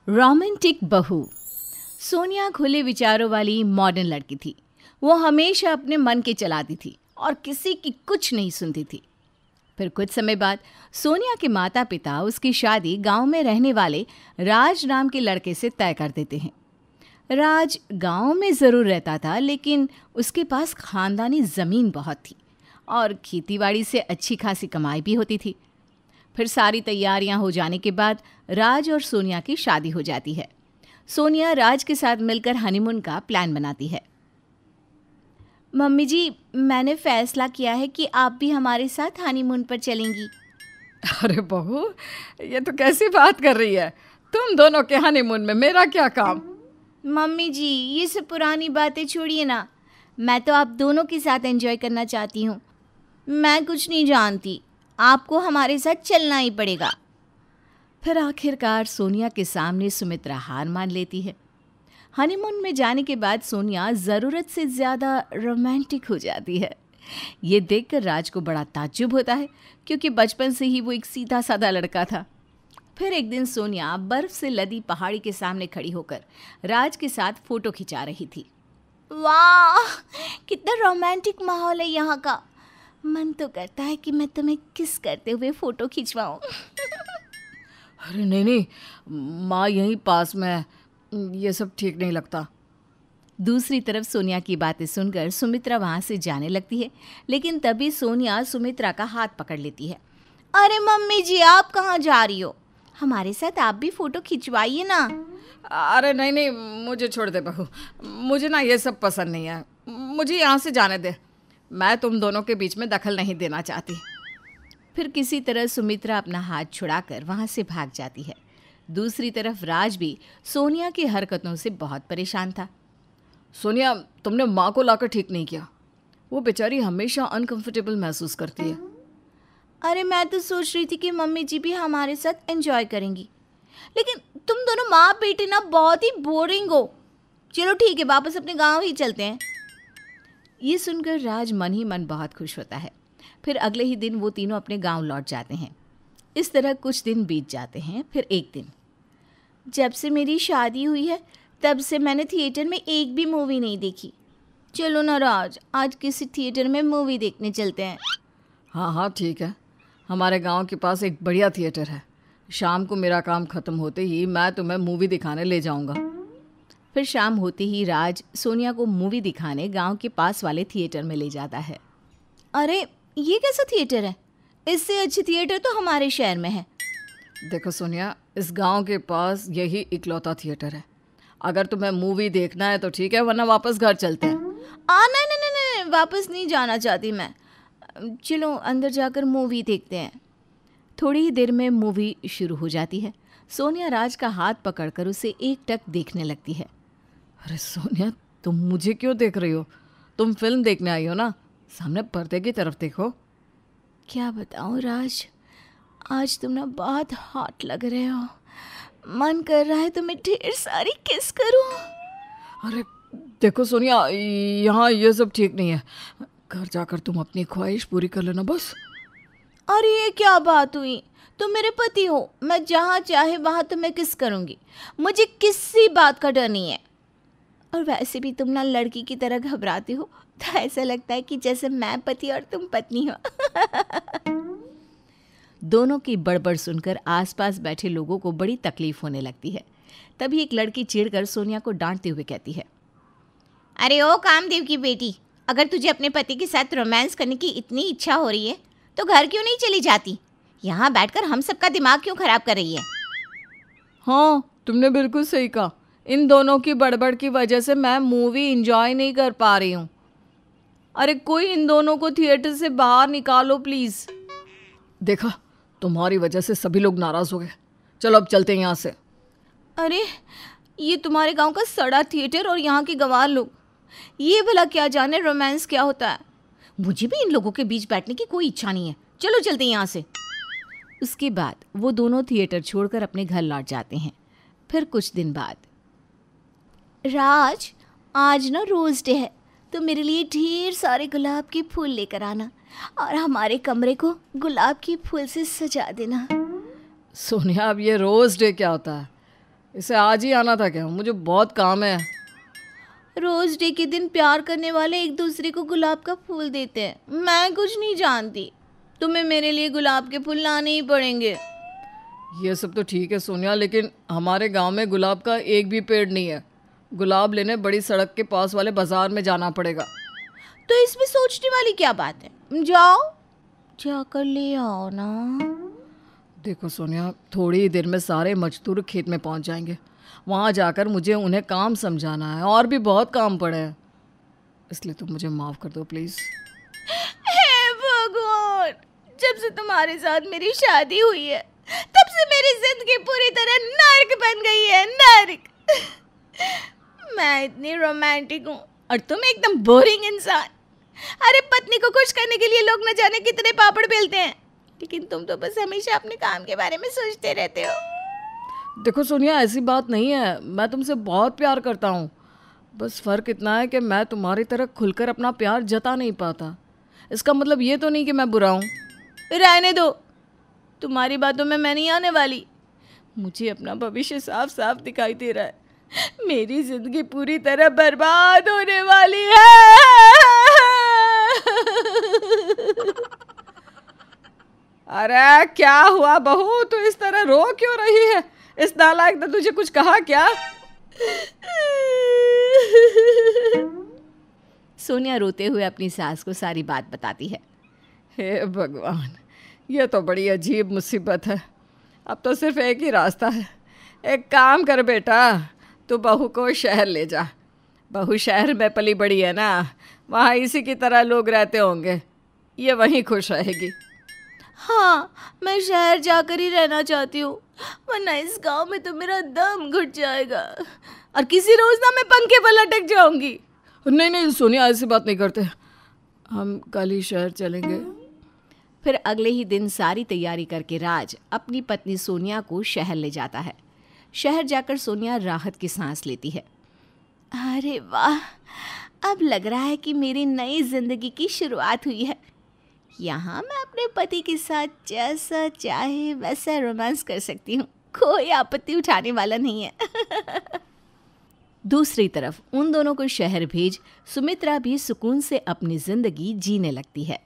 Romantic बहू। सोनिया खुले विचारों वाली मॉडर्न लड़की थी। वो हमेशा अपने मन के चलाती थी और किसी की कुछ नहीं सुनती थी। फिर कुछ समय बाद सोनिया के माता पिता उसकी शादी गांव में रहने वाले राज नाम के लड़के से तय कर देते हैं। राज गांव में ज़रूर रहता था, लेकिन उसके पास खानदानी ज़मीन बहुत थी और खेतीबाड़ी से अच्छी खासी कमाई भी होती थी। फिर सारी तैयारियां हो जाने के बाद राज और सोनिया की शादी हो जाती है। सोनिया राज के साथ मिलकर हनीमून का प्लान बनाती है। मम्मी जी, मैंने फैसला किया है कि आप भी हमारे साथ हनीमून पर चलेंगी। अरे बहू, ये तो कैसी बात कर रही है? तुम दोनों के हनीमून में मेरा क्या काम? मम्मी जी, ये सब पुरानी बातें छोड़िए ना। मैं तो आप दोनों के साथ एंजॉय करना चाहती हूँ। मैं कुछ नहीं जानती, आपको हमारे साथ चलना ही पड़ेगा। फिर आखिरकार सोनिया के सामने सुमित्रा हार मान लेती है। हनीमून में जाने के बाद सोनिया ज़रूरत से ज़्यादा रोमांटिक हो जाती है। ये देखकर राज को बड़ा ताज्जुब होता है, क्योंकि बचपन से ही वो एक सीधा साधा लड़का था। फिर एक दिन सोनिया बर्फ से लदी पहाड़ी के सामने खड़ी होकर राज के साथ फ़ोटो खिंचा रही थी। वाह, कितना रोमांटिक माहौल है यहाँ का। मन तो करता है कि मैं तुम्हें किस करते हुए फ़ोटो खिंचवाऊँ। अरे नहीं, माँ यहीं पास में है, ये सब ठीक नहीं लगता। दूसरी तरफ सोनिया की बातें सुनकर सुमित्रा वहाँ से जाने लगती है, लेकिन तभी सोनिया सुमित्रा का हाथ पकड़ लेती है। अरे मम्मी जी, आप कहाँ जा रही हो? हमारे साथ आप भी फ़ोटो खिंचवाइए ना। अरे नहीं, मुझे छोड़ दे बहू, मुझे ना ये सब पसंद नहीं है। मुझे यहाँ से जाने दे, मैं तुम दोनों के बीच में दखल नहीं देना चाहती। फिर किसी तरह सुमित्रा अपना हाथ छुड़ाकर वहाँ से भाग जाती है। दूसरी तरफ राज भी सोनिया की हरकतों से बहुत परेशान था। सोनिया, तुमने माँ को लाकर ठीक नहीं किया। वो बेचारी हमेशा अनकंफर्टेबल महसूस करती है। अरे मैं तो सोच रही थी कि मम्मी जी भी हमारे साथ एंजॉय करेंगी, लेकिन तुम दोनों माँ बेटे ना बहुत ही बोरिंग हो। चलो ठीक है, वापस अपने गाँव ही चलते हैं। ये सुनकर राज मन ही मन बहुत खुश होता है। फिर अगले ही दिन वो तीनों अपने गांव लौट जाते हैं। इस तरह कुछ दिन बीत जाते हैं। फिर एक दिन, जब से मेरी शादी हुई है तब से मैंने थिएटर में एक भी मूवी नहीं देखी। चलो ना राज, आज किसी थिएटर में मूवी देखने चलते हैं। हाँ ठीक है, हमारे गांव के पास एक बढ़िया थिएटर है। शाम को मेरा काम ख़त्म होते ही मैं तुम्हें मूवी दिखाने ले जाऊंगा। फिर शाम होते ही राज सोनिया को मूवी दिखाने गांव के पास वाले थिएटर में ले जाता है। अरे ये कैसा थिएटर है? इससे अच्छी थिएटर तो हमारे शहर में है। देखो सोनिया, इस गांव के पास यही इकलौता थिएटर है। अगर तुम्हें मूवी देखना है तो ठीक है, वरना वापस घर चलते हैं। नहीं, वापस नहीं जाना चाहती मैं। चलो अंदर जाकर मूवी देखते हैं। थोड़ी ही देर में मूवी शुरू हो जाती है। सोनिया राज का हाथ पकड़कर उसे एकटक देखने लगती है। अरे सोनिया, तुम मुझे क्यों देख रही हो? तुम फिल्म देखने आई हो ना, सामने पर्दे की तरफ देखो। क्या बताऊं राज, आज तुम ना बहुत हॉट लग रहे हो। मन कर रहा है तुम्हें ढेर सारी किस करूं। अरे देखो सोनिया, यहाँ ये सब ठीक नहीं है। घर जाकर तुम अपनी ख्वाहिश पूरी कर लेना बस। अरे ये क्या बात हुई? तुम मेरे पति हो, मैं जहाँ चाहे वहाँ तुम्हें किस करूँगी। मुझे किसी बात का डर नहीं है। और वैसे भी तुम ना लड़की की तरह घबराती हो, तो ऐसा लगता है कि जैसे मैं पति और तुम पत्नी हो। दोनों की बड़बड़ सुनकर आसपास बैठे लोगों को बड़ी तकलीफ होने लगती है। तभी एक लड़की चिढ़कर सोनिया को डांटते हुए कहती है, अरे ओ कामदेव की बेटी, अगर तुझे अपने पति के साथ रोमांस करने की इतनी इच्छा हो रही है तो घर क्यों नहीं चली जाती? यहाँ बैठकर हम सबका दिमाग क्यों खराब कर रही है? हाँ, तुमने बिल्कुल सही कहा। इन दोनों की बड़बड़ की वजह से मैं मूवी एंजॉय नहीं कर पा रही हूँ। अरे कोई इन दोनों को थिएटर से बाहर निकालो प्लीज़। देखा, तुम्हारी वजह से सभी लोग नाराज़ हो गए। चलो अब चलते हैं यहाँ से। अरे ये तुम्हारे गांव का सड़ा थिएटर और यहाँ के गंवार लोग, ये भला क्या जाने रोमांस क्या होता है। मुझे भी इन लोगों के बीच बैठने की कोई इच्छा नहीं है। चलो चलते हैं यहाँ से। उसके बाद वो दोनों थिएटर छोड़कर अपने घर लौट जाते हैं। फिर कुछ दिन बाद, राज आज ना रोज़ डे है, तो मेरे लिए ढेर सारे गुलाब के फूल लेकर आना और हमारे कमरे को गुलाब के फूल से सजा देना। सोनिया, अब ये रोज़ डे क्या होता है? इसे आज ही आना था क्या? मुझे बहुत काम है। रोज डे के दिन प्यार करने वाले एक दूसरे को गुलाब का फूल देते हैं। मैं कुछ नहीं जानती, तुम्हें मेरे लिए गुलाब के फूल लाने ही पड़ेंगे। ये सब तो ठीक है सोनिया, लेकिन हमारे गांव में गुलाब का एक भी पेड़ नहीं है। गुलाब लेने बड़ी सड़क के पास वाले बाजार में जाना पड़ेगा। तो इसमें सोचने वाली क्या बात है, जाओ जाकर ले आओ ना। देखो सोनिया, थोड़ी ही देर में सारे मजदूर खेत में पहुंच जाएंगे। वहां जाकर मुझे उन्हें काम समझाना है और भी बहुत काम पड़े हैं, इसलिए तुम मुझे माफ़ कर दो प्लीज़। हे भगवान, जब से तुम्हारे साथ मेरी शादी हुई है तब से मेरी जिंदगी पूरी तरह नर्क बन गई है, नर्क। मैं इतनी रोमांटिक हूँ और तुम एकदम बोरिंग इंसान। अरे पत्नी को खुश करने के लिए लोग न जाने कितने पापड़ बेलते हैं, लेकिन तुम तो बस हमेशा अपने काम के बारे में सोचते रहते हो। देखो सोनिया, ऐसी बात नहीं है, मैं तुमसे बहुत प्यार करता हूँ। बस फ़र्क इतना है कि मैं तुम्हारी तरह खुलकर अपना प्यार जता नहीं पाता। इसका मतलब ये तो नहीं कि मैं बुरा हूँ। रहने दो, तुम्हारी बातों में मैं नहीं आने वाली। मुझे अपना भविष्य साफ साफ दिखाई दे रहा है। मेरी जिंदगी पूरी तरह बर्बाद होने वाली है। अरे क्या हुआ बहू, तू इस तरह रो क्यों रही है? इस नालायक ने तुझे कुछ कहा क्या? सोनिया रोते हुए अपनी सास को सारी बात बताती है। हे भगवान, ये तो बड़ी अजीब मुसीबत है। अब तो सिर्फ एक ही रास्ता है। एक काम कर बेटा, तू बहू को शहर ले जा। बहू शहर में पली बड़ी है ना, वहाँ इसी की तरह लोग रहते होंगे, ये वहीं खुश रहेगी। हाँ, मैं शहर जाकर ही रहना चाहती हूँ, वरना इस गांव में तो मेरा दम घुट जाएगा और किसी रोज ना मैं पंखे पर लटक जाऊंगी। नहीं नहीं सोनिया, ऐसी बात नहीं करते, हम कल ही शहर चलेंगे। फिर अगले ही दिन सारी तैयारी करके राज अपनी पत्नी सोनिया को शहर ले जाता है। शहर जाकर सोनिया राहत की सांस लेती है। अरे वाह, अब लग रहा है कि मेरी नई जिंदगी की शुरुआत हुई है। यहाँ मैं अपने पति के साथ जैसा चाहे वैसा रोमांस कर सकती हूँ, कोई आपत्ति उठाने वाला नहीं है। दूसरी तरफ उन दोनों को शहर भेज सुमित्रा भी सुकून से अपनी जिंदगी जीने लगती है।